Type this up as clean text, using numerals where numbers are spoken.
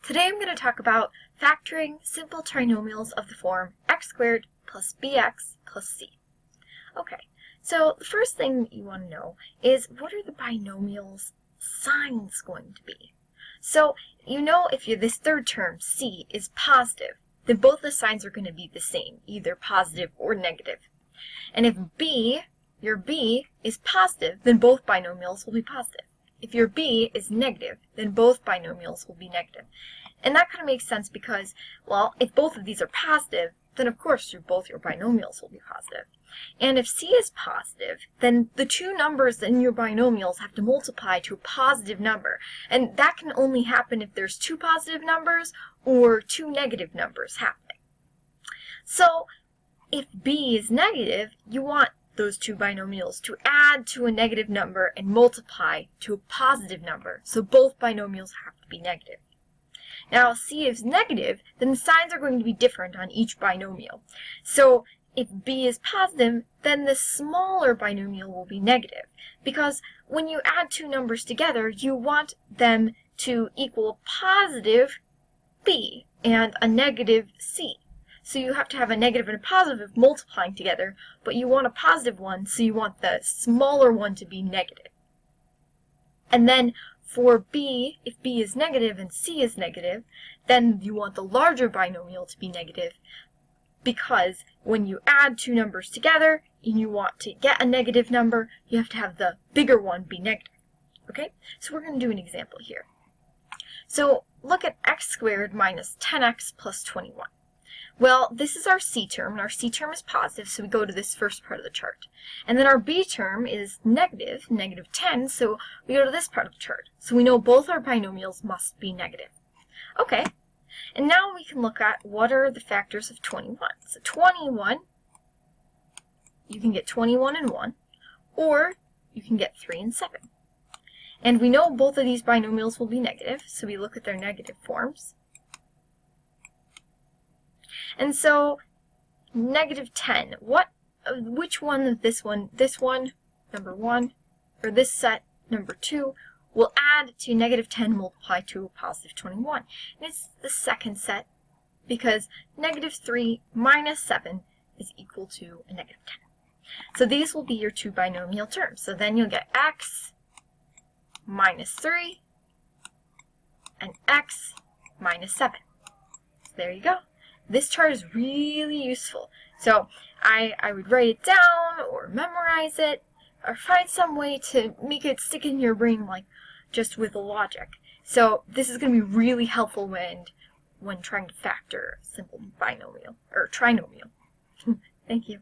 Today I'm going to talk about factoring simple trinomials of the form x squared plus bx plus c. Okay, so the first thing you want to know is what are the binomial's signs going to be? So you know if this third term, c, is positive, then both the signs are going to be the same, either positive or negative. And if your b is positive, then both binomials will be positive. If your b is negative, then both binomials will be negative. And that kind of makes sense because, well, if both of these are positive, then of course both your binomials will be positive. And if c is positive, then the two numbers in your binomials have to multiply to a positive number. And that can only happen if there's two positive numbers or two negative numbers happening. So if b is negative, you want those two binomials to add to a negative number and multiply to a positive number. So both binomials have to be negative. Now, if c is negative, then the signs are going to be different on each binomial. So if b is positive, then the smaller binomial will be negative. Because when you add two numbers together, you want them to equal positive b and a negative c. So you have to have a negative and a positive multiplying together, but you want a positive one, so you want the smaller one to be negative. And then for b, if b is negative and c is negative, then you want the larger binomial to be negative, because when you add two numbers together and you want to get a negative number, you have to have the bigger one be negative. Okay? So we're going to do an example here. So look at x squared minus 10x plus 21. Well, this is our c term, and our c term is positive, so we go to this first part of the chart. And then our b term is negative, negative 10, so we go to this part of the chart. So we know both our binomials must be negative. Okay, and now we can look at what are the factors of 21. So 21, you can get 21 and 1, or you can get 3 and 7. And we know both of these binomials will be negative, so we look at their negative forms. And so, negative 10, which one of this one, number 1, or this set, number 2, will add to negative 10 multiplied to a positive 21? And it's the second set, because negative 3 minus 7 is equal to a negative 10. So these will be your two binomial terms. So then you'll get x minus 3 and x minus 7. So there you go. This chart is really useful. So I would write it down or memorize it or find some way to make it stick in your brain, like just with logic. So this is going to be really helpful when trying to factor a simple binomial or trinomial. Thank you.